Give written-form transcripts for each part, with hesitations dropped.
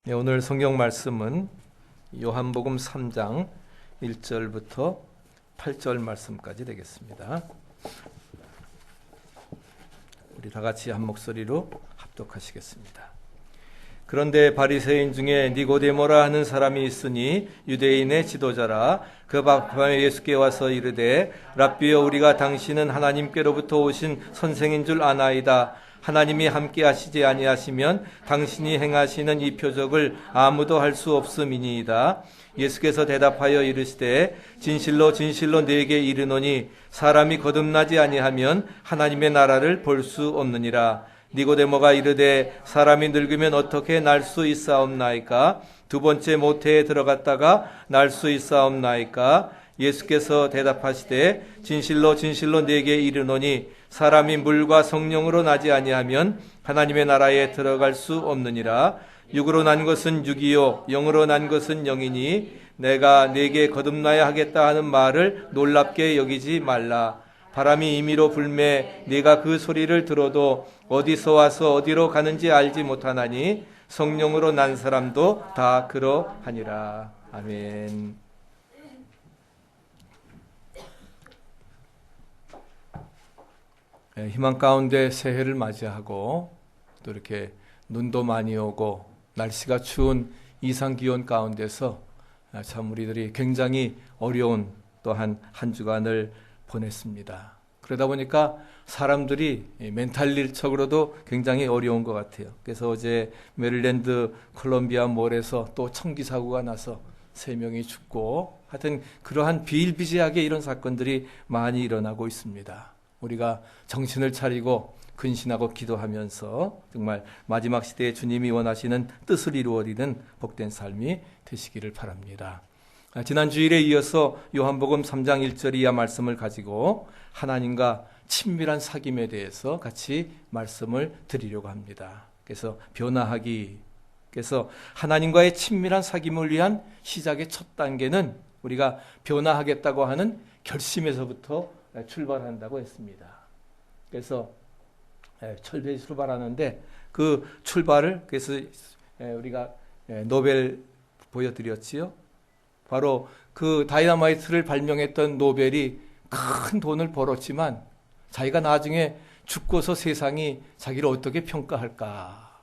네, 오늘 성경 말씀은 요한복음 3장 1절부터 8절 말씀까지 되겠습니다. 우리 다 같이 한 목소리로 합독하시겠습니다. 그런데 바리새인 중에 니고데모라 하는 사람이 있으니 유대인의 지도자라. 그 밤에 예수께 와서 이르되 랍비여, 우리가 당신은 하나님께로부터 오신 선생인 줄 아나이다. 하나님이 함께 하시지 아니하시면 당신이 행하시는 이 표적을 아무도 할 수 없음이니이다. 예수께서 대답하여 이르시되 진실로 진실로 네게 이르노니 사람이 거듭나지 아니하면 하나님의 나라를 볼 수 없느니라. 니고데모가 이르되 사람이 늙으면 어떻게 날 수 있사옵나이까? 두 번째 모태에 들어갔다가 날 수 있사옵나이까? 예수께서 대답하시되 진실로 진실로 네게 이르노니 사람이 물과 성령으로 나지 아니하면 하나님의 나라에 들어갈 수 없느니라. 육으로 난 것은 육이요 영으로 난 것은 영이니 내가 네게 거듭나야 하겠다 하는 말을 놀랍게 여기지 말라. 바람이 임의로 불매 네가 그 소리를 들어도 어디서 와서 어디로 가는지 알지 못하나니 성령으로 난 사람도 다 그러하니라. 아멘. 희망 가운데 새해를 맞이하고 또 이렇게 눈도 많이 오고 날씨가 추운 이상 기온 가운데서 참 우리들이 굉장히 어려운 또한 한 주간을 보냈습니다. 그러다 보니까 사람들이 멘탈적으로도 굉장히 어려운 것 같아요. 그래서 어제 메릴랜드 콜롬비아 몰에서 또 총기 사고가 나서 3명이 죽고 하여튼 그러한 비일비재하게 이런 사건들이 많이 일어나고 있습니다. 우리가 정신을 차리고 근신하고 기도하면서 정말 마지막 시대에 주님이 원하시는 뜻을 이루어리는 복된 삶이 되시기를 바랍니다. 지난 주일에 이어서 요한복음 3장 1절 이하 말씀을 가지고 하나님과 친밀한 사귐에 대해서 같이 말씀을 드리려고 합니다. 그래서 변화하기, 그래서 하나님과의 친밀한 사귐을 위한 시작의 첫 단계는 우리가 변화하겠다고 하는 결심에서부터 출발한다고 했습니다. 그래서 출발하는데 그 출발을 그래서 우리가 노벨 보여드렸지요. 바로 그 다이너마이트를 발명했던 노벨이 큰 돈을 벌었지만 자기가 나중에 죽고서 세상이 자기를 어떻게 평가할까?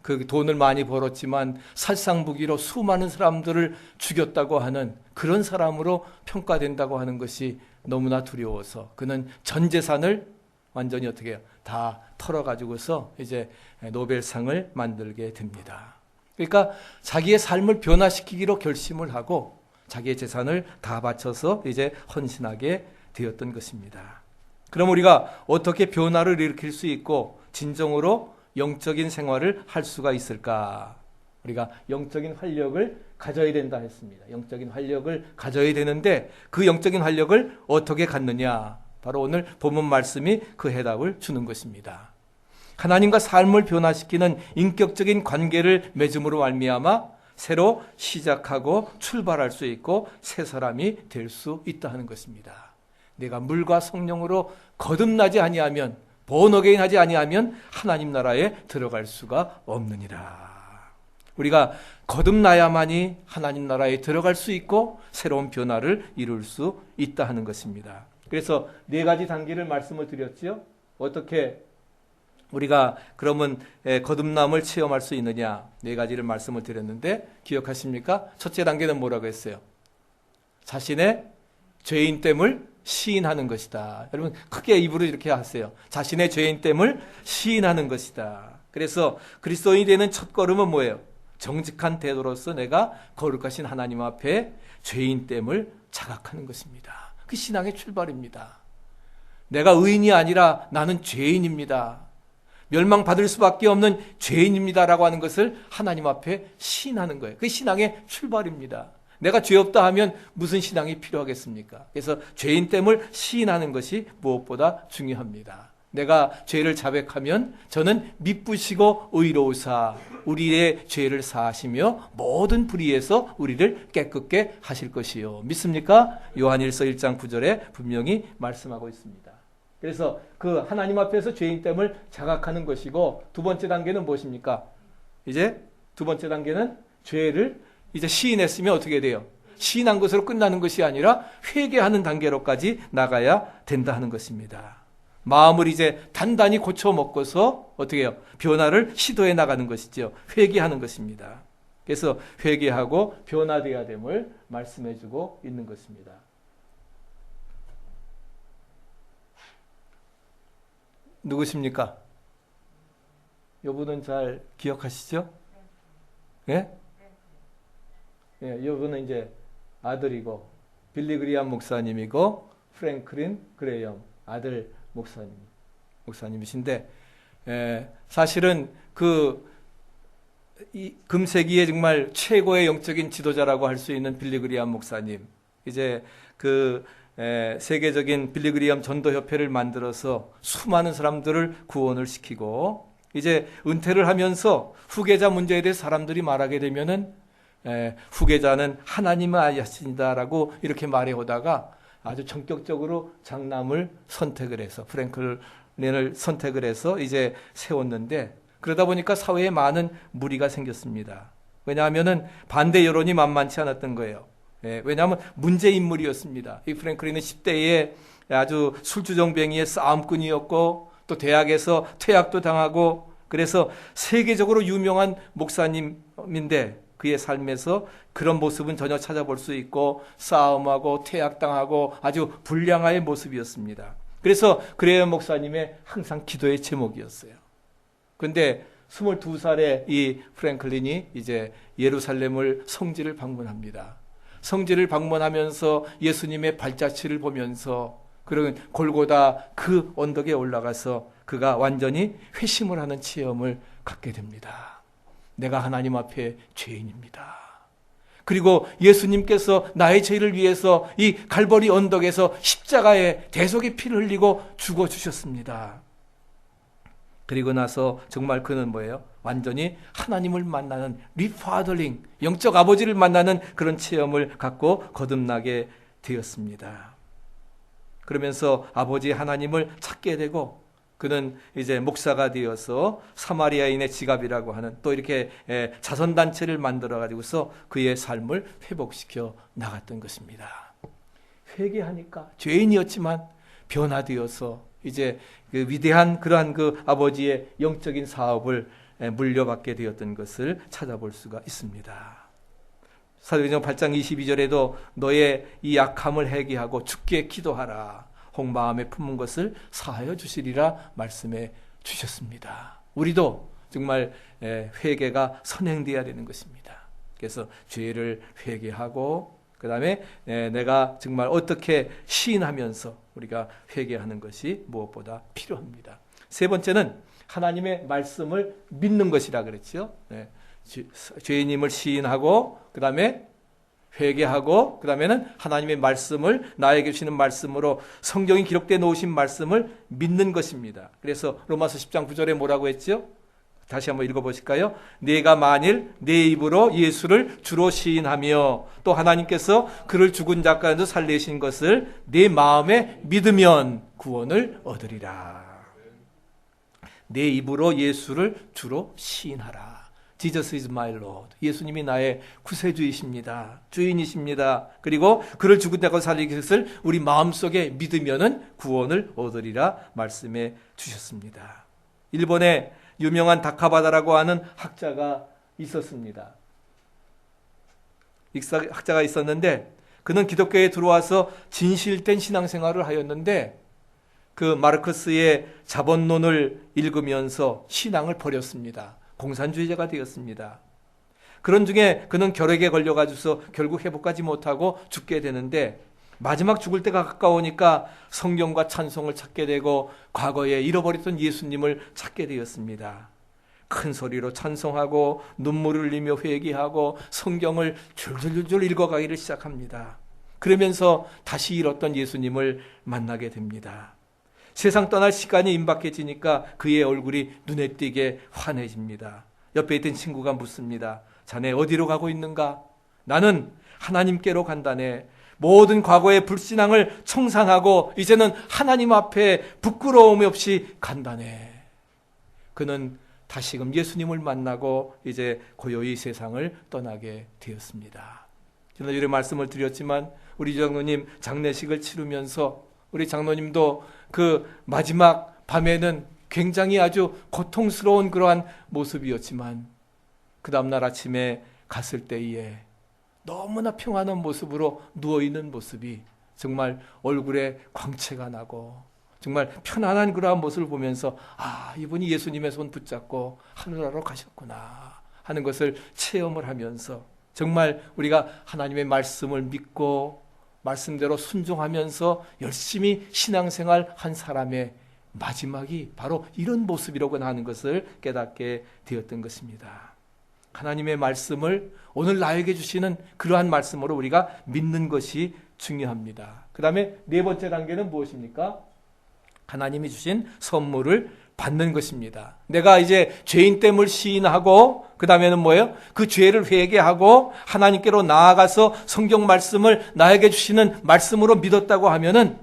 그 돈을 많이 벌었지만 살상무기로 수많은 사람들을 죽였다고 하는 그런 사람으로 평가된다고 하는 것이 너무나 두려워서 그는 전 재산을 완전히 어떻게 해요? 다 털어가지고서 이제 노벨상을 만들게 됩니다. 그러니까 자기의 삶을 변화시키기로 결심을 하고 자기의 재산을 다 바쳐서 이제 헌신하게 되었던 것입니다. 그럼 우리가 어떻게 변화를 일으킬 수 있고 진정으로 영적인 생활을 할 수가 있을까? 우리가 영적인 활력을 가져야 된다 했습니다. 영적인 활력을 가져야 되는데 그 영적인 활력을 어떻게 갖느냐? 바로 오늘 본문 말씀이 그 해답을 주는 것입니다. 하나님과 삶을 변화시키는 인격적인 관계를 맺음으로 말미암아 새로 시작하고 출발할 수 있고 새 사람이 될 수 있다 하는 것입니다. 내가 물과 성령으로 거듭나지 아니하면 본어게인 하지 아니하면 하나님 나라에 들어갈 수가 없느니라. 우리가 거듭나야만이 하나님 나라에 들어갈 수 있고 새로운 변화를 이룰 수 있다 하는 것입니다. 그래서 4가지 단계를 말씀을 드렸죠. 어떻게 우리가 그러면 거듭남을 체험할 수 있느냐? 4가지를 말씀을 드렸는데 기억하십니까? 첫째 단계는 뭐라고 했어요? 자신의 죄인됨을 시인하는 것이다. 여러분 크게 입으로 이렇게 하세요. 자신의 죄인됨을 시인하는 것이다. 그래서 그리스도인이 되는 첫 걸음은 뭐예요? 정직한 태도로서 내가 거룩하신 하나님 앞에 죄인됨을 자각하는 것입니다. 그 신앙의 출발입니다. 내가 의인이 아니라 나는 죄인입니다. 멸망받을 수밖에 없는 죄인입니다라고 하는 것을 하나님 앞에 시인하는 거예요. 그 신앙의 출발입니다. 내가 죄 없다 하면 무슨 신앙이 필요하겠습니까? 그래서 죄인됨을 시인하는 것이 무엇보다 중요합니다. 내가 죄를 자백하면 저는 미쁘시고 의로우사 우리의 죄를 사하시며 모든 불의에서 우리를 깨끗게 하실 것이요. 믿습니까? 요한일서 1장 9절에 분명히 말씀하고 있습니다. 그래서 그 하나님 앞에서 죄인됨을 자각하는 것이고 두 번째 단계는 무엇입니까? 이제 두 번째 단계는 죄를 이제 시인했으면 어떻게 돼요? 시인한 것으로 끝나는 것이 아니라 회개하는 단계로까지 나가야 된다 하는 것입니다. 마음을 이제 단단히 고쳐 먹고서 어떻게 해요? 변화를 시도해 나가는 것이죠. 회개하는 것입니다. 그래서 회개하고 변화되어야 됨을 말씀해 주고 있는 것입니다. 누구십니까? 이분은 잘 기억하시죠? 예? 예, 이분은 이제 아들이고 빌리 그리엄 목사님이고 프랭클린 그레이엄 아들 목사님이신데 사실은 이 금세기에 정말 최고의 영적인 지도자라고 할 수 있는 빌리 그리엄 목사님, 이제 세계적인 빌리 그리엄 전도협회를 만들어서 수많은 사람들을 구원을 시키고 이제 은퇴를 하면서 후계자 문제에 대해 사람들이 말하게 되면은 후계자는 하나님의 아이신다라고 이렇게 말해오다가 아주 전격적으로 장남을 선택을 해서 프랭클린을 선택을 해서 이제 세웠는데 그러다 보니까 사회에 많은 무리가 생겼습니다. 왜냐하면은 반대 여론이 만만치 않았던 거예요. 왜냐하면 문제 인물이었습니다. 이 프랭클린은 10대에 아주 술주정뱅이의 싸움꾼이었고 또 대학에서 퇴학도 당하고 그래서 세계적으로 유명한 목사님인데 그의 삶에서 그런 모습은 전혀 찾아볼 수 있고 싸움하고 퇴학당하고 아주 불량한 모습이었습니다. 그래서 그레이엄 목사님의 항상 기도의 제목이었어요. 그런데 22살의 이 프랭클린이 이제 예루살렘을 성지를 방문합니다. 성지를 방문하면서 예수님의 발자취를 보면서 그런 골고다 그 언덕에 올라가서 그가 완전히 회심을 하는 체험을 갖게 됩니다. 내가 하나님 앞에 죄인입니다. 그리고 예수님께서 나의 죄를 위해서 이 갈보리 언덕에서 십자가에 대속의 피를 흘리고 죽어주셨습니다. 그리고 나서 정말 그는 뭐예요? 완전히 하나님을 만나는 리파더링, 영적 아버지를 만나는 그런 체험을 갖고 거듭나게 되었습니다. 그러면서 아버지 하나님을 찾게 되고 그는 이제 목사가 되어서 사마리아인의 지갑이라고 하는 또 이렇게 자선단체를 만들어 가지고서 그의 삶을 회복시켜 나갔던 것입니다. 회개하니까 죄인이었지만 변화되어서 이제 그 위대한 그러한 그 아버지의 영적인 사업을 물려받게 되었던 것을 찾아볼 수가 있습니다. 사도행전 8장 22절에도 너의 이 약함을 회개하고 주께 기도하라. 혹마음에 품은 것을 사하여 주시리라 말씀해 주셨습니다. 우리도 정말 회개가 선행되어야 되는 것입니다. 그래서 죄를 회개하고 그 다음에 내가 정말 어떻게 시인하면서 우리가 회개하는 것이 무엇보다 필요합니다. 세 번째는 하나님의 말씀을 믿는 것이라 그랬죠. 죄인임을 시인하고 그 다음에 회개하고 그 다음에는 하나님의 말씀을 나에게 주시는 말씀으로 성경이 기록되어 놓으신 말씀을 믿는 것입니다. 그래서 로마서 10장 9절에 뭐라고 했죠? 다시 한번 읽어보실까요? 내가 만일 내 입으로 예수를 주로 시인하며 또 하나님께서 그를 죽은 자 가운데서 살리신 것을 내 마음에 믿으면 구원을 얻으리라. 내 입으로 예수를 주로 시인하라. Jesus is my Lord. 예수님이 나의 구세주이십니다. 주인이십니다. 그리고 그를 죽은 자 가운데서 살리신 것을 우리 마음속에 믿으면은 구원을 얻으리라 말씀해 주셨습니다. 일본의 유명한 다카바다라고 하는 학자가 있었습니다. 학자가 있었는데 그는 기독교에 들어와서 진실된 신앙생활을 하였는데 그 마르크스의 자본론을 읽으면서 신앙을 버렸습니다. 공산주의자가 되었습니다. 그런 중에 그는 결핵에 걸려가지고서 결국 회복하지 못하고 죽게 되는데 마지막 죽을 때가 가까우니까 성경과 찬송을 찾게 되고 과거에 잃어버렸던 예수님을 찾게 되었습니다. 큰 소리로 찬송하고 눈물을 흘리며 회개하고 성경을 줄줄줄 읽어가기를 시작합니다. 그러면서 다시 잃었던 예수님을 만나게 됩니다. 세상 떠날 시간이 임박해지니까 그의 얼굴이 눈에 띄게 환해집니다. 옆에 있던 친구가 묻습니다. 자네 어디로 가고 있는가? 나는 하나님께로 간다네. 모든 과거의 불신앙을 청산하고 이제는 하나님 앞에 부끄러움 없이 간다네. 그는 다시금 예수님을 만나고 이제 고요히 세상을 떠나게 되었습니다. 지난주에 말씀을 드렸지만 우리 장로님 장례식을 치르면서 우리 장로님도 그 마지막 밤에는 굉장히 아주 고통스러운 그러한 모습이었지만 그 다음날 아침에 갔을 때에 너무나 평안한 모습으로 누워있는 모습이 정말 얼굴에 광채가 나고 정말 편안한 그러한 모습을 보면서 이분이 예수님의 손 붙잡고 하늘나라로 가셨구나 하는 것을 체험을 하면서 정말 우리가 하나님의 말씀을 믿고 말씀대로 순종하면서 열심히 신앙생활 한 사람의 마지막이 바로 이런 모습이라고 하는 것을 깨닫게 되었던 것입니다. 하나님의 말씀을 오늘 나에게 주시는 그러한 말씀으로 우리가 믿는 것이 중요합니다. 그 다음에 네 번째 단계는 무엇입니까? 하나님이 주신 선물을 받는 것입니다. 내가 이제 죄인됨을 시인하고 그 다음에는 뭐예요? 그 죄를 회개하고 하나님께로 나아가서 성경 말씀을 나에게 주시는 말씀으로 믿었다고 하면은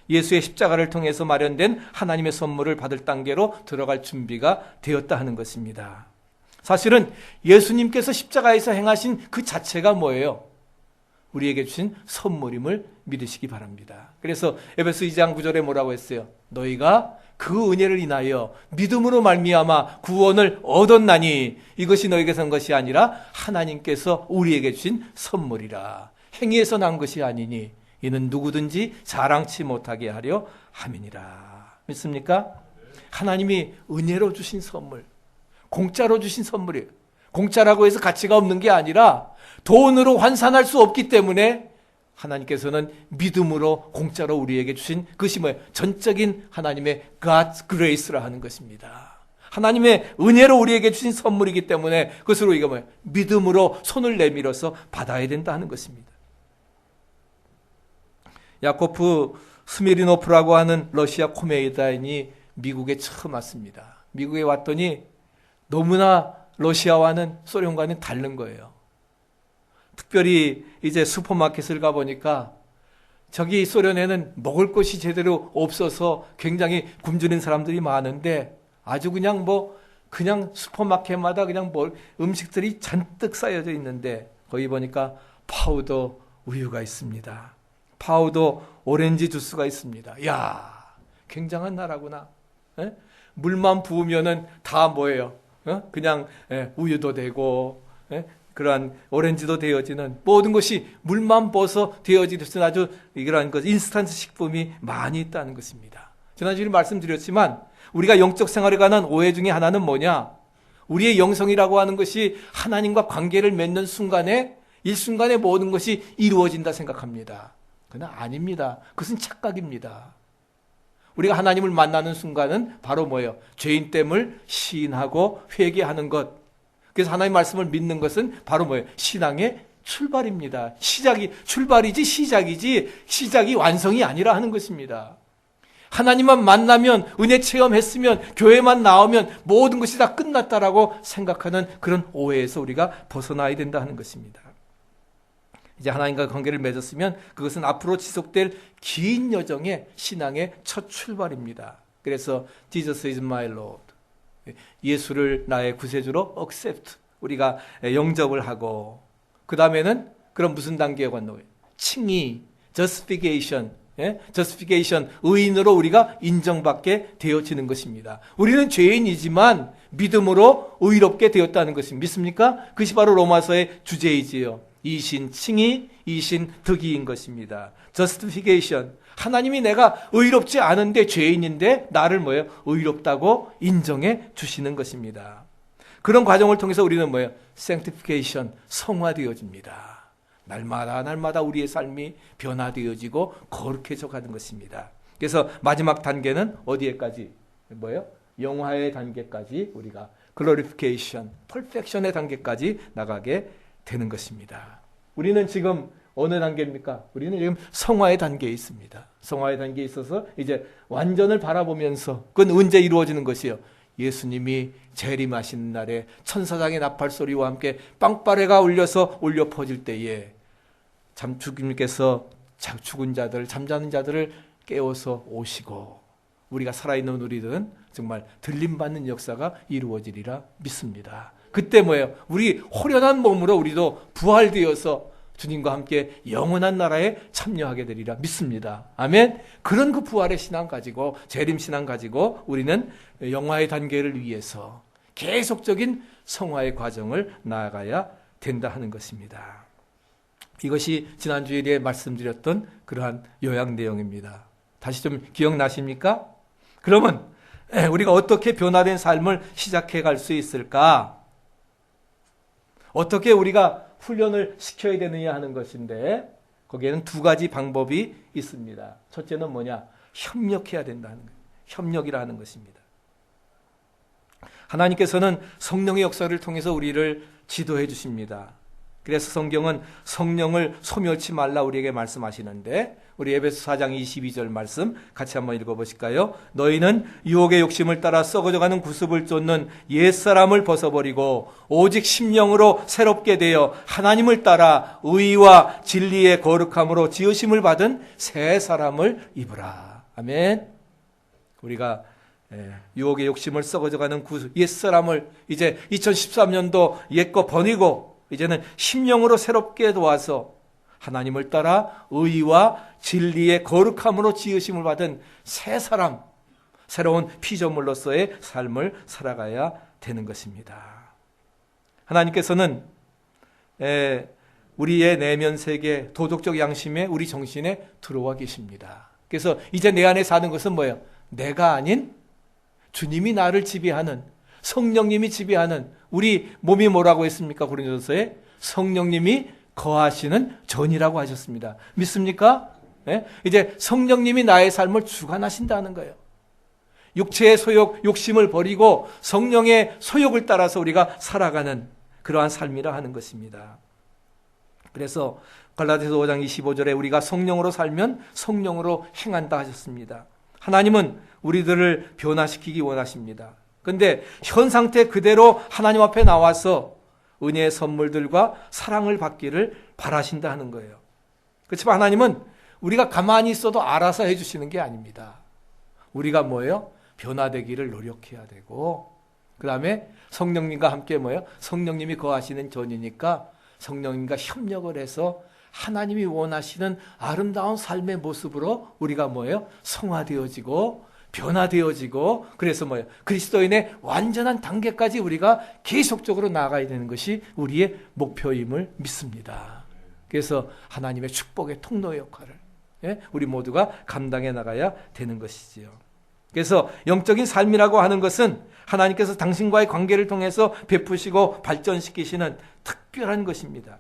예수의 십자가를 통해서 마련된 하나님의 선물을 받을 단계로 들어갈 준비가 되었다 하는 것입니다. 사실은 예수님께서 십자가에서 행하신 그 자체가 뭐예요? 우리에게 주신 선물임을 믿으시기 바랍니다. 그래서 에베소 2장 9절에 뭐라고 했어요? 너희가 그 은혜를 인하여 믿음으로 말미암아 구원을 얻었나니 이것이 너희에게서 온 것이 아니라 하나님께서 우리에게 주신 선물이라. 행위에서 난 것이 아니니 이는 누구든지 자랑치 못하게 하려 함이니라. 믿습니까? 하나님이 은혜로 주신 선물, 공짜로 주신 선물이에요. 공짜라고 해서 가치가 없는 게 아니라 돈으로 환산할 수 없기 때문에 하나님께서는 믿음으로 공짜로 우리에게 주신 그것이 뭐예요? 전적인 하나님의 God's Grace라 하는 것입니다. 하나님의 은혜로 우리에게 주신 선물이기 때문에 그것으로 우리가 뭐예요? 믿음으로 손을 내밀어서 받아야 된다 하는 것입니다. 야코프 스미르노프라고 하는 러시아 코미디언이 미국에 처음 왔습니다. 미국에 왔더니 너무나 러시아와는 소련과는 다른 거예요. 특별히 이제 슈퍼마켓을 가보니까 저기 소련에는 먹을 것이 제대로 없어서 굉장히 굶주린 사람들이 많은데 아주 그냥 그냥 슈퍼마켓마다 그냥 음식들이 잔뜩 쌓여져 있는데 거기 보니까 파우더 우유가 있습니다. 파우더 오렌지 주스가 있습니다. 이야, 굉장한 나라구나. 에? 물만 부으면은 다 뭐예요? 그냥 우유도 되고 그러한 오렌지도 되어지는 모든 것이 물만 부어서 되어지는 아주 이러한 것 인스턴트 식품이 많이 있다는 것입니다. 지난주에 말씀드렸지만 우리가 영적 생활에 관한 오해 중에 하나는 뭐냐? 우리의 영성이라고 하는 것이 하나님과 관계를 맺는 순간에 일순간에 모든 것이 이루어진다 생각합니다. 그러나 아닙니다. 그것은 착각입니다. 우리가 하나님을 만나는 순간은 바로 뭐예요? 죄인됨을 시인하고 회개하는 것. 그래서 하나님의 말씀을 믿는 것은 바로 뭐예요? 신앙의 출발입니다. 출발이지 시작이 완성이 아니라 하는 것입니다. 하나님만 만나면, 은혜 체험했으면, 교회만 나오면 모든 것이 다 끝났다라고 생각하는 그런 오해에서 우리가 벗어나야 된다 하는 것입니다. 이제 하나님과 관계를 맺었으면 그것은 앞으로 지속될 긴 여정의 신앙의 첫 출발입니다. 그래서 Jesus is my Lord. 예수를 나의 구세주로 accept. 우리가 영접을 하고 그 다음에는 그럼 무슨 단계에 건너요? 칭의, justification. justification, 의인으로 우리가 인정받게 되어지는 것입니다. 우리는 죄인이지만 믿음으로 의롭게 되었다는 것입니다. 믿습니까? 그것이 바로 로마서의 주제이지요. 이신 칭의, 이신 득의인 것입니다. justification. 하나님이 내가 의롭지 않은데 죄인인데 나를 뭐예요? 의롭다고 인정해 주시는 것입니다. 그런 과정을 통해서 우리는 뭐예요? sanctification. 성화되어집니다. 날마다 우리의 삶이 변화되어지고 거룩해져 가는 것입니다. 그래서 마지막 단계는 어디에까지? 뭐예요? 영화의 단계까지 우리가 glorification, perfection의 단계까지 나가게 되는 것입니다. 우리는 지금 어느 단계입니까? 우리는 지금 성화의 단계에 있습니다. 성화의 단계에 있어서 이제 완전을 바라보면서 그건 언제 이루어지는 것이요? 예수님이 재림하시는 날에 천사장의 나팔 소리와 함께 빵빠레가 울려서 울려 퍼질 때에 주님께서 죽은 자들, 잠자는 자들을 깨워서 오시고 우리가 살아있는 우리들은 정말 들림받는 역사가 이루어지리라 믿습니다. 그때 뭐예요? 우리 호련한 몸으로 우리도 부활되어서 주님과 함께 영원한 나라에 참여하게 되리라 믿습니다. 아멘. 그런 그 부활의 신앙 가지고, 재림 신앙 가지고 우리는 영화의 단계를 위해서 계속적인 성화의 과정을 나아가야 된다 하는 것입니다. 이것이 지난주일에 말씀드렸던 그러한 요약 내용입니다. 다시 좀 기억나십니까? 그러면 우리가 어떻게 변화된 삶을 시작해 갈 수 있을까? 어떻게 우리가 훈련을 시켜야 되느냐 하는 것인데, 거기에는 두 가지 방법이 있습니다. 첫째는 뭐냐? 협력해야 된다는 거예요. 협력이라는 것입니다. 하나님께서는 성령의 역사를 통해서 우리를 지도해 주십니다. 그래서 성경은 성령을 소멸치 말라 우리에게 말씀하시는데, 우리 에베소 4장 22절 말씀 같이 한번 읽어보실까요? 너희는 유혹의 욕심을 따라 썩어져가는 구습을 쫓는 옛사람을 벗어버리고 오직 심령으로 새롭게 되어 하나님을 따라 의와 진리의 거룩함으로 지으심을 받은 새 사람을 입으라. 아멘. 우리가 유혹의 욕심을 썩어져가는 옛사람을 이제 2013년도 옛거 버리고 이제는 심령으로 새롭게 도와서 하나님을 따라 의와 진리의 거룩함으로 지으심을 받은 새 사람, 새로운 피조물로서의 삶을 살아가야 되는 것입니다. 하나님께서는 우리의 내면 세계, 도덕적 양심에 우리 정신에 들어와 계십니다. 그래서 이제 내 안에 사는 것은 뭐예요? 내가 아닌 주님이 나를 지배하는, 성령님이 지배하는, 우리 몸이 뭐라고 했습니까? 고린도서에 성령님이 거하시는 전이라고 하셨습니다. 믿습니까? 네? 이제 성령님이 나의 삶을 주관하신다는 거예요. 육체의 소욕, 욕심을 버리고 성령의 소욕을 따라서 우리가 살아가는 그러한 삶이라 하는 것입니다. 그래서 갈라디아서 5장 25절에 우리가 성령으로 살면 성령으로 행한다 하셨습니다. 하나님은 우리들을 변화시키기 원하십니다. 그런데 현 상태 그대로 하나님 앞에 나와서 은혜의 선물들과 사랑을 받기를 바라신다 하는 거예요. 그렇지만 하나님은 우리가 가만히 있어도 알아서 해주시는 게 아닙니다. 우리가 뭐예요? 변화되기를 노력해야 되고, 그 다음에 성령님과 함께 뭐예요? 성령님이 거하시는 전이니까 성령님과 협력을 해서 하나님이 원하시는 아름다운 삶의 모습으로 우리가 뭐예요? 성화되어지고 변화되어지고, 그래서 뭐예요? 그리스도인의 완전한 단계까지 우리가 계속적으로 나아가야 되는 것이 우리의 목표임을 믿습니다. 그래서 하나님의 축복의 통로 역할을 우리 모두가 감당해 나가야 되는 것이지요. 그래서 영적인 삶이라고 하는 것은 하나님께서 당신과의 관계를 통해서 베푸시고 발전시키시는 특별한 것입니다.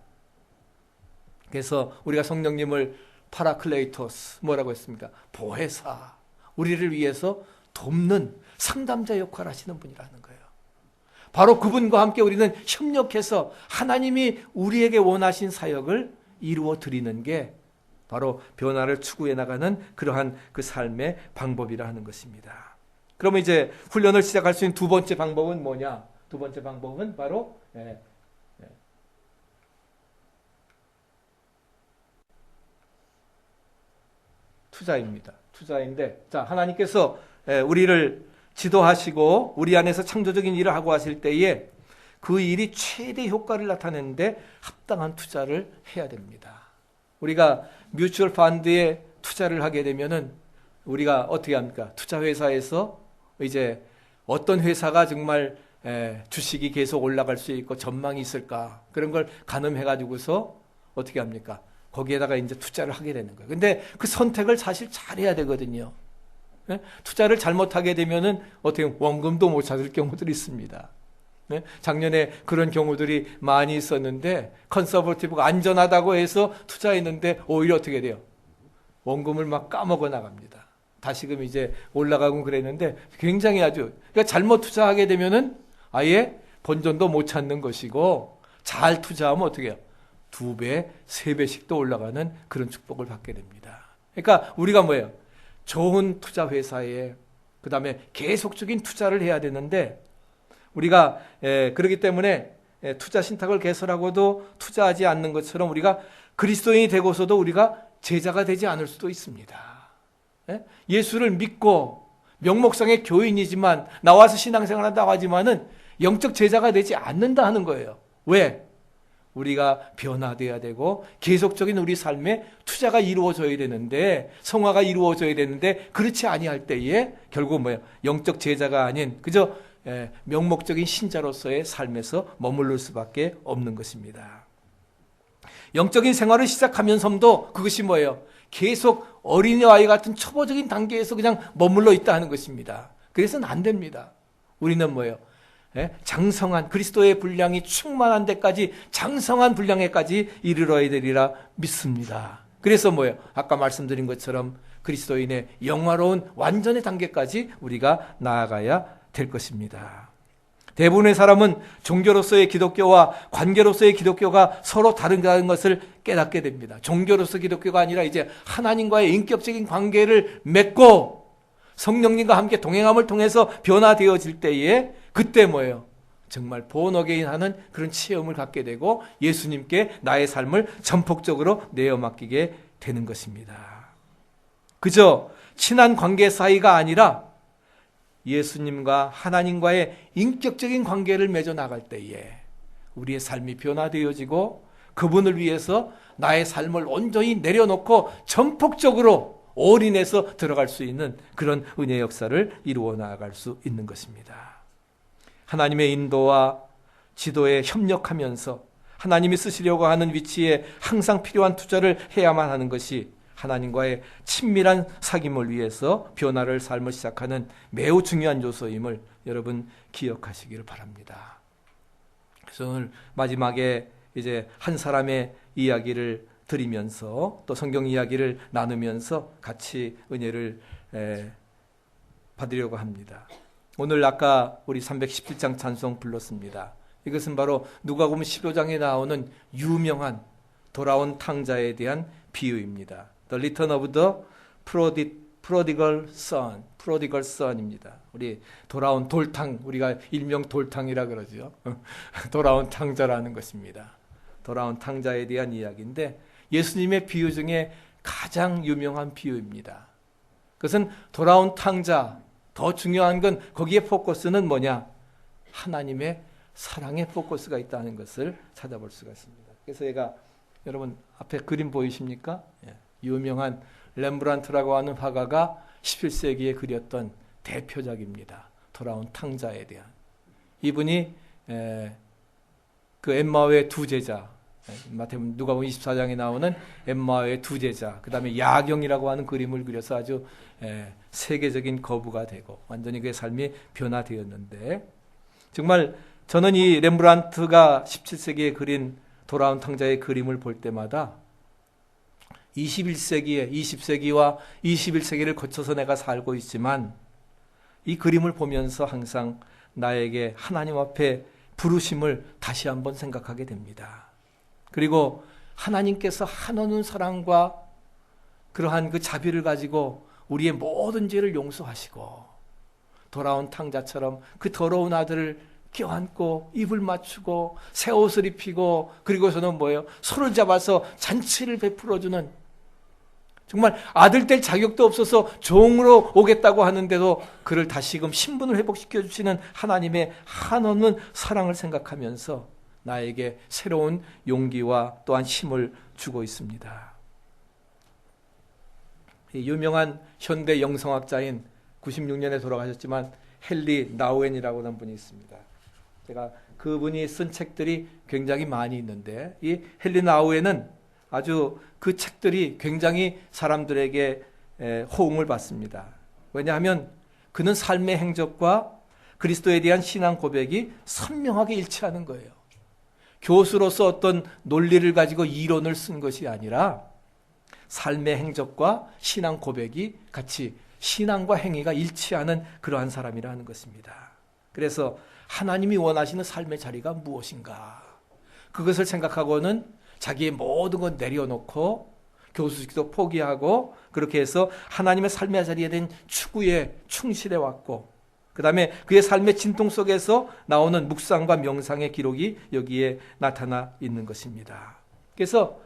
그래서 우리가 성령님을 파라클레이토스, 뭐라고 했습니까? 보혜사, 우리를 위해서 돕는 상담자 역할을 하시는 분이라는 거예요. 바로 그분과 함께 우리는 협력해서 하나님이 우리에게 원하신 사역을 이루어 드리는 게 바로 변화를 추구해 나가는 그러한 그 삶의 방법이라 하는 것입니다. 그러면 이제 훈련을 시작할 수 있는 두 번째 방법은 뭐냐? 두 번째 방법은 바로 투자입니다. 투자인데, 자, 하나님께서 우리를 지도하시고 우리 안에서 창조적인 일을 하고 하실 때에 그 일이 최대 효과를 나타내는데 합당한 투자를 해야 됩니다. 우리가 뮤추얼 펀드에 투자를 하게 되면은 우리가 어떻게 합니까? 투자 회사에서 이제 어떤 회사가 정말 주식이 계속 올라갈 수 있고 전망이 있을까, 그런 걸 가늠해 가지고서 어떻게 합니까? 거기에다가 이제 투자를 하게 되는 거예요. 근데 그 선택을 사실 잘해야 되거든요. 투자를 잘못하게 되면은 어떻게 원금도 못 찾을 경우들이 있습니다. 작년에 그런 경우들이 많이 있었는데, 컨서버티브가 안전하다고 해서 투자했는데 오히려 어떻게 돼요? 원금을 막 까먹어 나갑니다. 다시금 이제 올라가고 그랬는데 굉장히 아주, 그러니까 잘못 투자하게 되면은 아예 본전도 못 찾는 것이고, 잘 투자하면 어떻게 해요? 2배, 3배씩 또 올라가는 그런 축복을 받게 됩니다. 그러니까 우리가 뭐예요? 좋은 투자 회사에, 그 다음에 계속적인 투자를 해야 되는데, 우리가 그렇기 때문에 투자 신탁을 개설하고도 투자하지 않는 것처럼 우리가 그리스도인이 되고서도 우리가 제자가 되지 않을 수도 있습니다. 예수를 믿고 명목상의 교인이지만 나와서 신앙생활 한다고 하지만은 영적 제자가 되지 않는다 하는 거예요. 왜? 우리가 변화돼야 되고 계속적인 우리 삶에 투자가 이루어져야 되는데, 성화가 이루어져야 되는데, 그렇지 아니할 때에 결국 뭐예요? 영적 제자가 아닌 그저 명목적인 신자로서의 삶에서 머무를 수밖에 없는 것입니다. 영적인 생활을 시작하면서도 그것이 뭐예요? 계속 어린아이 같은 초보적인 단계에서 그냥 머물러 있다 하는 것입니다. 그래서는 안 됩니다. 우리는 뭐예요? 장성한 그리스도의 분량이 충만한 데까지, 장성한 분량에까지 이르러야 되리라 믿습니다. 그래서 뭐예요? 아까 말씀드린 것처럼 그리스도인의 영화로운 완전의 단계까지 우리가 나아가야 될 것입니다. 대부분의 사람은 종교로서의 기독교와 관계로서의 기독교가 서로 다르다는 것을 깨닫게 됩니다. 종교로서 기독교가 아니라 이제 하나님과의 인격적인 관계를 맺고 성령님과 함께 동행함을 통해서 변화되어질 때에 그때 뭐예요? 정말 born again 하는 그런 체험을 갖게 되고 예수님께 나의 삶을 전폭적으로 내어 맡기게 되는 것입니다. 그저 친한 관계 사이가 아니라 예수님과 하나님과의 인격적인 관계를 맺어 나갈 때에 우리의 삶이 변화되어지고 그분을 위해서 나의 삶을 온전히 내려놓고 전폭적으로 올인해서 들어갈 수 있는 그런 은혜의 역사를 이루어 나아갈 수 있는 것입니다. 하나님의 인도와 지도에 협력하면서 하나님이 쓰시려고 하는 위치에 항상 필요한 투자를 해야만 하는 것이 하나님과의 친밀한 사귐을 위해서 변화를 삶을 시작하는 매우 중요한 요소임을 여러분 기억하시기를 바랍니다. 그래서 오늘 마지막에 이제 한 사람의 이야기를 드리면서 또 성경 이야기를 나누면서 같이 은혜를 받으려고 합니다. 오늘 아까 우리 317장 찬송 불렀습니다. 이것은 바로 누가복음 15장에 나오는 유명한 돌아온 탕자에 대한 비유입니다. The Return of the Prodigal Son입니다. 우리 돌아온 돌탕, 우리가 일명 돌탕이라 그러죠. 돌아온 탕자라는 것입니다. 돌아온 탕자에 대한 이야기인데 예수님의 비유 중에 가장 유명한 비유입니다. 그것은 돌아온 탕자, 더 중요한 건 거기에 포커스는 뭐냐? 하나님의 사랑의 포커스가 있다는 것을 찾아볼 수가 있습니다. 그래서 얘가 여러분 앞에 그림 보이십니까? 유명한 렘브란트라고 하는 화가가 11세기에 그렸던 대표작입니다. 돌아온 탕자에 대한. 이분이 그 엠마오의 두 제자, 누가복음 24장에 나오는 엠마오의 두 제자, 그 다음에 야경이라고 하는 그림을 그려서 아주 세계적인 거부가 되고 완전히 그의 삶이 변화되었는데, 정말 저는 이 렘브란트가 17세기에 그린 돌아온 탕자의 그림을 볼 때마다 21세기에 20세기와 21세기를 거쳐서 내가 살고 있지만 이 그림을 보면서 항상 나에게 하나님 앞에 부르심을 다시 한번 생각하게 됩니다. 그리고 하나님께서 한없는 사랑과 그러한 그 자비를 가지고 우리의 모든 죄를 용서하시고 돌아온 탕자처럼 그 더러운 아들을 껴안고 입을 맞추고 새 옷을 입히고 그리고서는 뭐예요? 손을 잡아서 잔치를 베풀어주는, 정말 아들 될 자격도 없어서 종으로 오겠다고 하는데도 그를 다시금 신분을 회복시켜 주시는 하나님의 한없는 사랑을 생각하면서 나에게 새로운 용기와 또한 힘을 주고 있습니다. 유명한 현대 영성학자인 96년에 돌아가셨지만 헨리 나우엔이라고 하는 분이 있습니다. 제가 그분이 쓴 책들이 굉장히 많이 있는데 이 헨리 나우엔은 아주 그 책들이 굉장히 사람들에게 호응을 받습니다. 왜냐하면 그는 삶의 행적과 그리스도에 대한 신앙 고백이 선명하게 일치하는 거예요. 교수로서 어떤 논리를 가지고 이론을 쓴 것이 아니라 삶의 행적과 신앙 고백이 같이 신앙과 행위가 일치하는 그러한 사람이라는 것입니다. 그래서 하나님이 원하시는 삶의 자리가 무엇인가? 그것을 생각하고는 자기의 모든 것 내려놓고 교수직도 포기하고 그렇게 해서 하나님의 삶의 자리에 대한 추구에 충실해 왔고, 그 다음에 그의 삶의 진통 속에서 나오는 묵상과 명상의 기록이 여기에 나타나 있는 것입니다. 그래서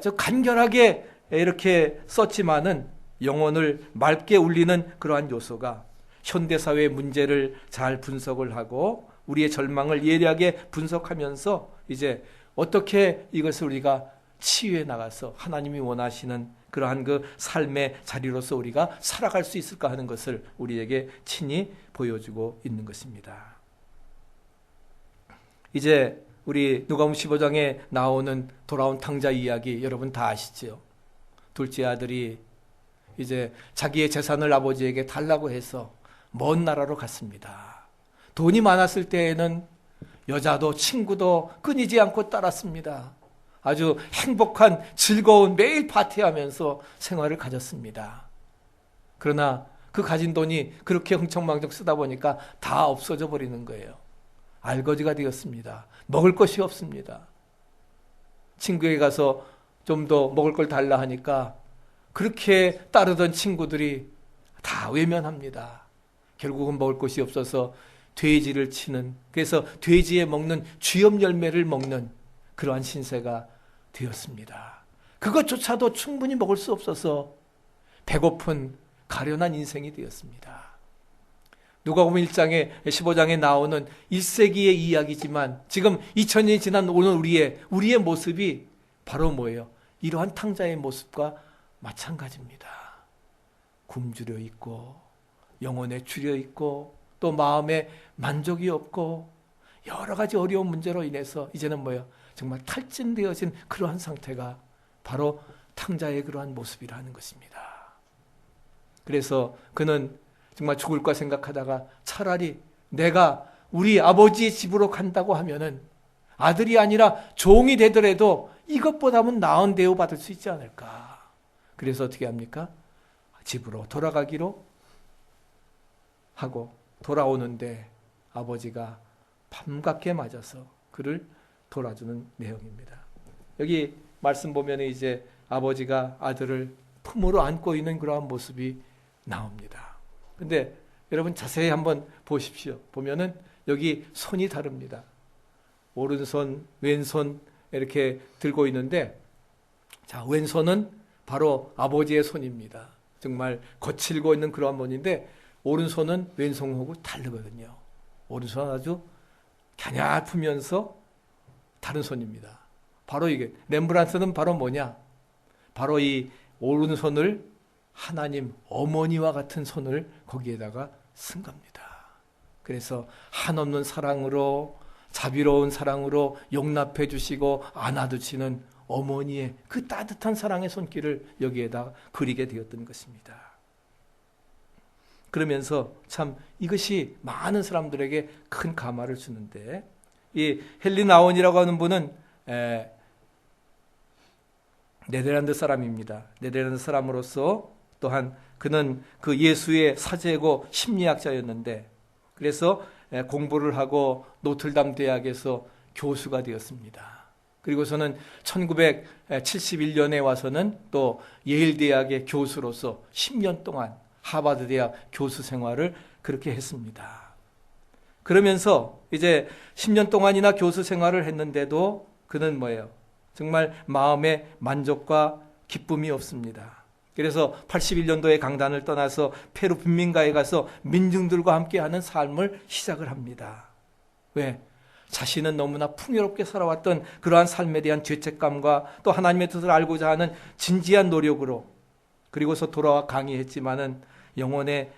저 간결하게 이렇게 썼지만은 영혼을 맑게 울리는 그러한 요소가 현대사회의 문제를 잘 분석을 하고 우리의 절망을 예리하게 분석하면서 이제 어떻게 이것을 우리가 치유해 나가서 하나님이 원하시는 그러한 그 삶의 자리로서 우리가 살아갈 수 있을까 하는 것을 우리에게 친히 보여주고 있는 것입니다. 이제 우리 누가복음 15장에 나오는 돌아온 탕자 이야기 여러분 다 아시죠? 둘째 아들이 이제 자기의 재산을 아버지에게 달라고 해서 먼 나라로 갔습니다. 돈이 많았을 때에는 여자도 친구도 끊이지 않고 따랐습니다. 아주 행복한 즐거운 매일 파티하면서 생활을 가졌습니다. 그러나 그 가진 돈이 그렇게 흥청망청 쓰다 보니까 다 없어져 버리는 거예요. 알거지가 되었습니다. 먹을 것이 없습니다. 친구에게 가서 좀 더 먹을 걸 달라 하니까 그렇게 따르던 친구들이 다 외면합니다. 결국은 먹을 것이 없어서 돼지를 치는, 그래서 돼지에 먹는 쥐염 열매를 먹는 그러한 신세가 되었습니다. 그것조차도 충분히 먹을 수 없어서 배고픈 가련한 인생이 되었습니다. 누가복음 1장에 15장에 나오는 1세기의 이야기지만 지금 2000년이 지난 오늘 우리의 모습이 바로 뭐예요? 이러한 탕자의 모습과 마찬가지입니다. 굶주려 있고 영혼에 줄여 있고 또 마음에 만족이 없고 여러 가지 어려운 문제로 인해서 이제는 뭐예요? 정말 탈진되어진 그러한 상태가 바로 탕자의 그러한 모습이라는 것입니다. 그래서 그는 정말 죽을까 생각하다가 차라리 내가 우리 아버지의 집으로 간다고 하면은 아들이 아니라 종이 되더라도 이것보다는 나은 대우 받을 수 있지 않을까. 그래서 어떻게 합니까? 집으로 돌아가기로 하고 돌아오는데 아버지가 밤늦게 맞아서 그를 돌아주는 내용입니다. 여기 말씀 보면 이제 아버지가 아들을 품으로 안고 있는 그러한 모습이 나옵니다. 근데 여러분 자세히 한번 보십시오. 보면은 여기 손이 다릅니다. 오른손, 왼손 이렇게 들고 있는데 자, 왼손은 바로 아버지의 손입니다. 정말 거칠고 있는 그러한 손인데 오른손은 왼손하고 다르거든요. 오른손은 아주 갸냘프면서 다른 손입니다. 바로 이게 렘브란트는 바로 뭐냐? 바로 이 오른손을 하나님 어머니와 같은 손을 거기에다가 쓴 겁니다. 그래서 한없는 사랑으로 자비로운 사랑으로 용납해 주시고 안아주시는 어머니의 그 따뜻한 사랑의 손길을 여기에다 그리게 되었던 것입니다. 그러면서 참 이것이 많은 사람들에게 큰 감화를 주는데 이 헨리 나원이라고 하는 분은 네덜란드 사람입니다. 네덜란드 사람으로서 또한 그는 그 예수의 사제고 심리학자였는데 그래서 공부를 하고 노틀담 대학에서 교수가 되었습니다. 그리고서는 1971년에 와서는 또 예일 대학의 교수로서 10년 동안 하버드 대학 교수 생활을 그렇게 했습니다. 그러면서 이제 10년 동안이나 교수 생활을 했는데도 그는 뭐예요? 정말 마음에 만족과 기쁨이 없습니다. 그래서 81년도에 강단을 떠나서 페루 빈민가에 가서 민중들과 함께하는 삶을 시작을 합니다. 왜? 자신은 너무나 풍요롭게 살아왔던 그러한 삶에 대한 죄책감과 또 하나님의 뜻을 알고자 하는 진지한 노력으로 그리고서 돌아와 강의했지만은 영혼의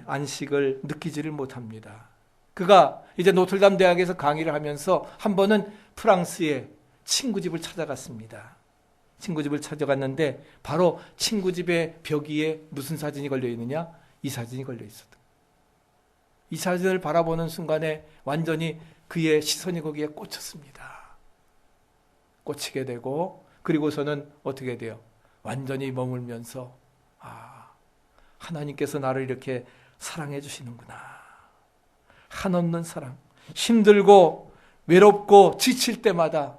안식을 느끼지를 못합니다. 그가 이제 노틀담 대학에서 강의를 하면서 한 번은 프랑스의 친구 집을 찾아갔습니다. 친구 집을 찾아갔는데 바로 친구 집의 벽 위에 무슨 사진이 걸려 있느냐? 이 사진이 걸려 있었다. 이 사진을 바라보는 순간에 완전히 그의 시선이 거기에 꽂혔습니다. 꽂히게 되고 그리고서는 어떻게 돼요? 완전히 머물면서 하나님께서 나를 이렇게 사랑해 주시는구나. 한없는 사랑. 힘들고 외롭고 지칠 때마다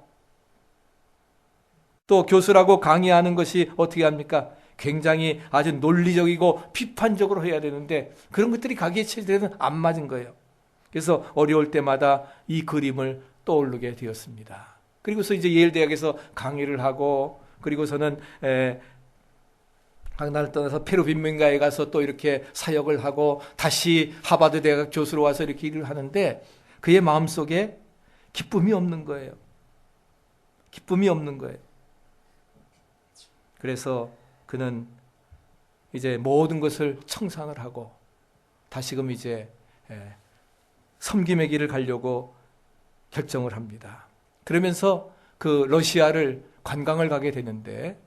또 교수라고 강의하는 것이 어떻게 합니까? 굉장히 아주 논리적이고 비판적으로 해야 되는데 그런 것들이 가기에 체질에는 안 맞은 거예요. 그래서 어려울 때마다 이 그림을 떠오르게 되었습니다. 그리고서 이제 예일 대학에서 강의를 하고 그리고서는 강단을 떠나서 페루 빈민가에 가서 또 이렇게 사역을 하고 다시 하버드 대학 교수로 와서 이렇게 일을 하는데 그의 마음속에 기쁨이 없는 거예요. 기쁨이 없는 거예요. 그래서 그는 이제 모든 것을 청산을 하고 다시금 이제 섬김의 길을 가려고 결정을 합니다. 그러면서 그 러시아를 관광을 가게 되는데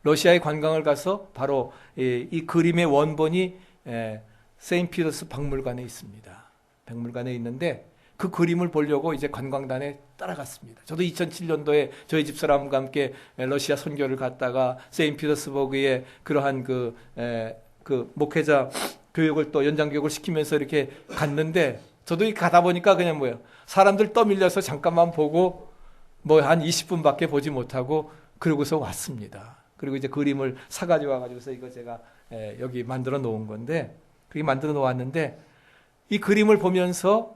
러시아에 관광을 가서 바로 이 그림의 원본이 세인트 피터스 박물관에 있습니다. 박물관에 있는데 그 그림을 보려고 이제 관광단에 따라갔습니다. 저도 2007년도에 저희 집사람과 함께 러시아 선교를 갔다가 세인트 피터스버그의 그러한 그 목회자 교육을 또 연장 교육을 시키면서 이렇게 갔는데 저도 가다 보니까 그냥 뭐예요. 사람들 떠밀려서 잠깐만 보고 뭐 한 20분밖에 보지 못하고 그러고서 왔습니다. 그리고 이제 그림을 사가지고 와가지고서 이거 제가 여기 만들어 놓은 건데 그렇게 만들어 놓았는데 이 그림을 보면서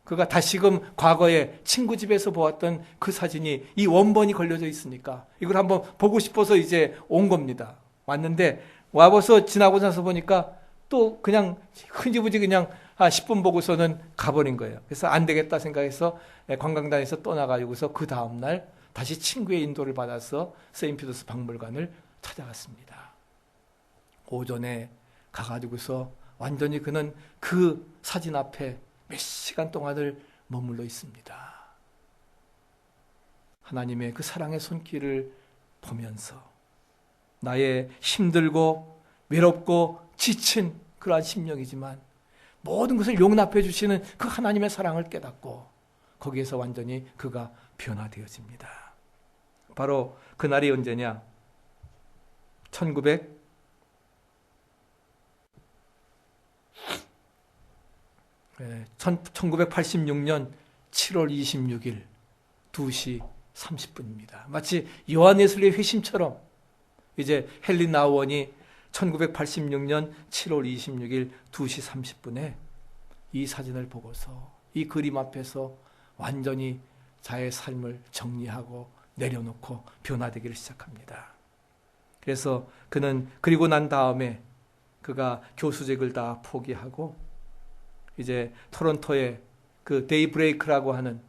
그가 다시금 과거에 친구 집에서 보았던 그 사진이 이 원본이 걸려져 있으니까 이걸 한번 보고 싶어서 이제 온 겁니다. 왔는데 와봐서 지나고 나서 보니까 또 그냥 흐지부지 그냥 10분 보고서는 가버린 거예요. 그래서 안 되겠다 생각해서 관광단에서 떠나가지고서 그 다음날 다시 친구의 인도를 받아서 세인트 피터스 박물관을 찾아갔습니다. 오전에 가가지고서 완전히 그는 그 사진 앞에 몇 시간 동안을 머물러 있습니다. 하나님의 그 사랑의 손길을 보면서 나의 힘들고 외롭고 지친 그러한 심령이지만 모든 것을 용납해 주시는 그 하나님의 사랑을 깨닫고 거기에서 완전히 그가 변화되어집니다. 바로 그날이 언제냐? 1986년 7월 26일 2시 30분입니다. 마치 요한 웨슬리의 회심처럼 이제 헨리 나우원이 1986년 7월 26일 2시 30분에 이 사진을 보고서 이 그림 앞에서 완전히 자의 삶을 정리하고 내려놓고 변화되기를 시작합니다. 그래서 그는 그리고 난 다음에 그가 교수직을 다 포기하고 이제 토론토의 그 데이브레이크라고 하는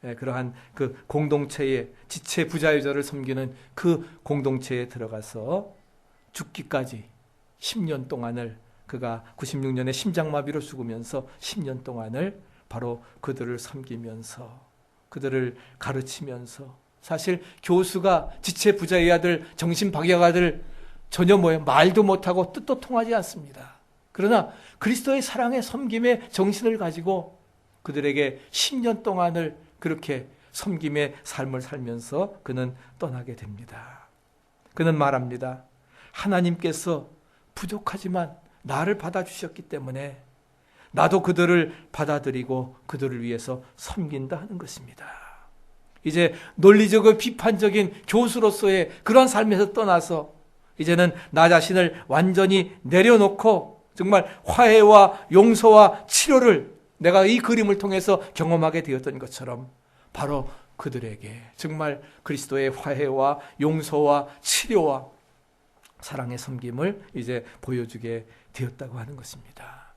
그러한 그 공동체의 지체 부자유자를 섬기는 그 공동체에 들어가서 죽기까지 10년 동안을 그가 96년에 심장마비로 죽으면서 10년 동안을 바로 그들을 섬기면서 그들을 가르치면서 사실 교수가 지체 부자의 아들 정신박약아들 전혀 말도 못하고 뜻도 통하지 않습니다. 그러나 그리스도의 사랑의 섬김의 정신을 가지고 그들에게 10년 동안을 그렇게 섬김의 삶을 살면서 그는 떠나게 됩니다. 그는 말합니다. 하나님께서 부족하지만 나를 받아주셨기 때문에 나도 그들을 받아들이고 그들을 위해서 섬긴다 하는 것입니다. 이제 논리적이고 비판적인 교수로서의 그런 삶에서 떠나서 이제는 나 자신을 완전히 내려놓고 정말 화해와 용서와 치료를 내가 이 그림을 통해서 경험하게 되었던 것처럼 바로 그들에게 정말 그리스도의 화해와 용서와 치료와 사랑의 섬김을 이제 보여주게 되었다고 하는 것입니다.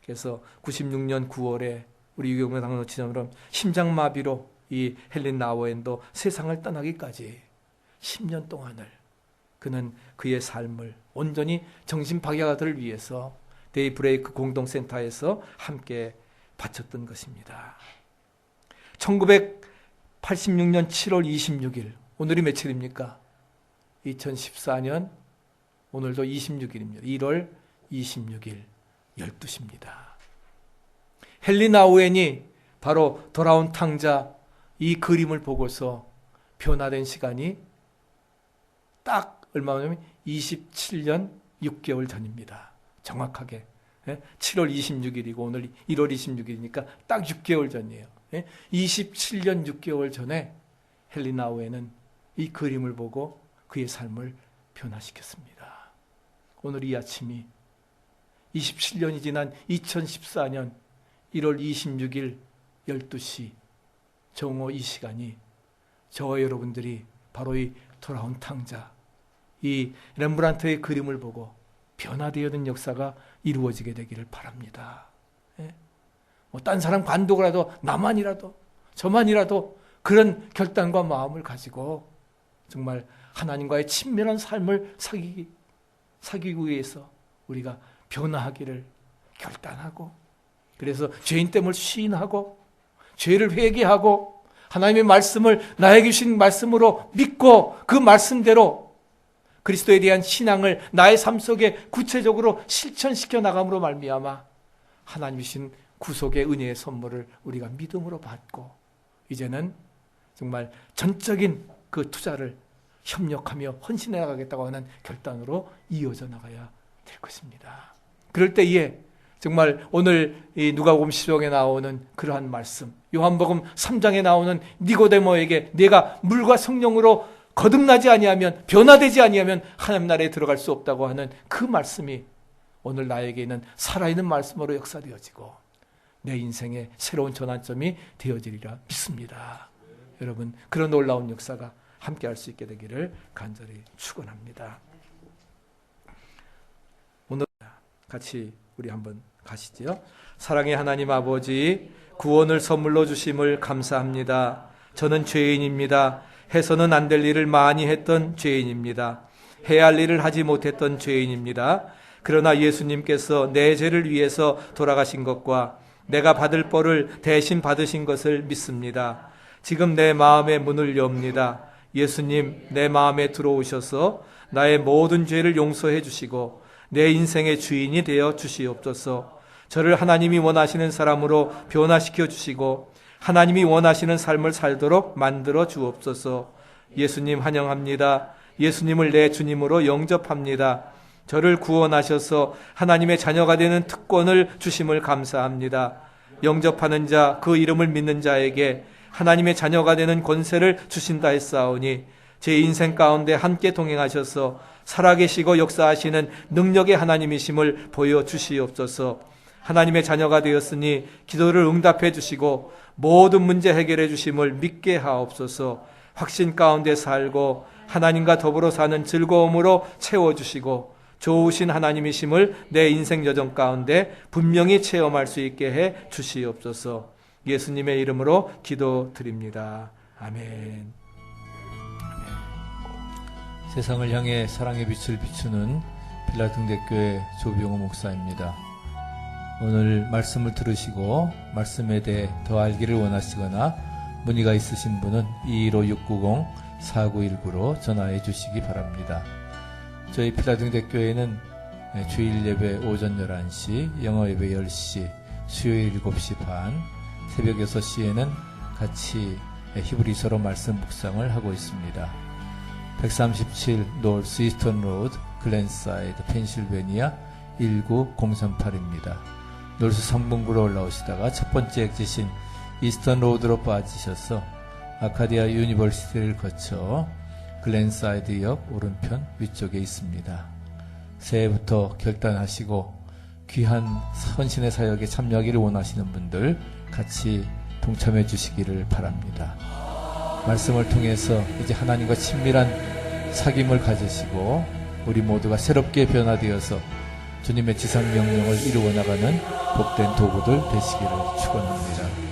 그래서 96년 9월에 우리 유경래 장로처럼 심장마비로 이 헬린 나우엔도 세상을 떠나기까지 10년 동안을 그는 그의 삶을 온전히 정신박약아들을 위해서 데이브레이크 공동센터에서 함께 바쳤던 것입니다. 1986년 7월 26일 오늘이 며칠입니까? 2014년 오늘도 26일입니다. 1월 26일 12시입니다. 헨리 나우엔이 바로 돌아온 탕자 이 그림을 보고서 변화된 시간이 딱 얼마냐면 27년 6개월 전입니다. 정확하게 7월 26일이고 오늘 1월 26일이니까 딱 6개월 전이에요. 27년 6개월 전에 헨리 나우엔은 이 그림을 보고 그의 삶을 변화시켰습니다. 오늘 이 아침이 27년이 지난 2014년 1월 26일 12시 정오 이 시간이 저와 여러분들이 바로 이 돌아온 탕자, 이 렘브란트의 그림을 보고 변화되어는 역사가 이루어지게 되기를 바랍니다. 예? 뭐 딴 사람 관두고라도 나만이라도 저만이라도 그런 결단과 마음을 가지고 정말 하나님과의 친밀한 삶을 사귀기 위해서 우리가 변화하기를 결단하고, 그래서 죄인됨을 시인하고 죄를 회개하고 하나님의 말씀을 나에게 주신 말씀으로 믿고 그 말씀대로 그리스도에 대한 신앙을 나의 삶 속에 구체적으로 실천시켜 나감으로 말미암아 하나님 주신 구속의 은혜의 선물을 우리가 믿음으로 받고 이제는 정말 전적인 그 투자를 협력하며 헌신해 나가겠다고 하는 결단으로 이어져 나가야 될 것입니다. 그럴 때에 정말 오늘 이 누가복음 10장에 나오는 그러한 말씀, 요한복음 3장에 나오는 니고데모에게 내가 물과 성령으로 거듭나지 아니하면, 변화되지 아니하면 하나님 나라에 들어갈 수 없다고 하는 그 말씀이 오늘 나에게는 살아있는 말씀으로 역사되어지고 내 인생의 새로운 전환점이 되어지리라 믿습니다. 여러분, 그런 놀라운 역사가 함께 할 수 있게 되기를 간절히 축원합니다. 오늘 같이 우리 한번 가시죠. 사랑의 하나님 아버지, 구원을 선물로 주심을 감사합니다. 저는 죄인입니다. 해서는 안 될 일을 많이 했던 죄인입니다. 해야 할 일을 하지 못했던 죄인입니다. 그러나 예수님께서 내 죄를 위해서 돌아가신 것과 내가 받을 벌을 대신 받으신 것을 믿습니다. 지금 내 마음의 문을 엽니다. 예수님, 내 마음에 들어오셔서 나의 모든 죄를 용서해 주시고 내 인생의 주인이 되어 주시옵소서. 저를 하나님이 원하시는 사람으로 변화시켜 주시고 하나님이 원하시는 삶을 살도록 만들어 주옵소서. 예수님 환영합니다. 예수님을 내 주님으로 영접합니다. 저를 구원하셔서 하나님의 자녀가 되는 특권을 주심을 감사합니다. 영접하는 자, 그 이름을 믿는 자에게 하나님의 자녀가 되는 권세를 주신다 했사오니 제 인생 가운데 함께 동행하셔서 살아계시고 역사하시는 능력의 하나님이심을 보여주시옵소서. 하나님의 자녀가 되었으니 기도를 응답해 주시고 모든 문제 해결해 주심을 믿게 하옵소서. 확신 가운데 살고 하나님과 더불어 사는 즐거움으로 채워주시고 좋으신 하나님이심을 내 인생 여정 가운데 분명히 체험할 수 있게 해 주시옵소서. 예수님의 이름으로 기도드립니다. 아멘. 세상을 향해 사랑의 빛을 비추는 필라델피아교회 조병호 목사입니다. 오늘 말씀을 들으시고 말씀에 대해 더 알기를 원하시거나 문의가 있으신 분은 215-690-4919로 전화해 주시기 바랍니다. 저희 필라델피아교회는 주일 예배 오전 11시, 영어 예배 10시, 수요일 7시 반, 새벽 6시에는 같이 히브리서로 말씀 묵상을 하고 있습니다. 137 노스 이스턴 로드, 글랜사이드, 펜실베니아 19038입니다. 노스 3분구로 올라오시다가 첫 번째 엑지신 이스턴 로드로 빠지셔서 아카디아 유니버시티를 거쳐 글랜사이드역 오른편 위쪽에 있습니다. 새해부터 결단하시고 귀한 헌신의 사역에 참여하기를 원하시는 분들 같이 동참해 주시기를 바랍니다. 말씀을 통해서 이제 하나님과 친밀한 사귐을 가지시고 우리 모두가 새롭게 변화되어서 주님의 지상 명령을 이루어 나가는 복된 도구들 되시기를 축원합니다.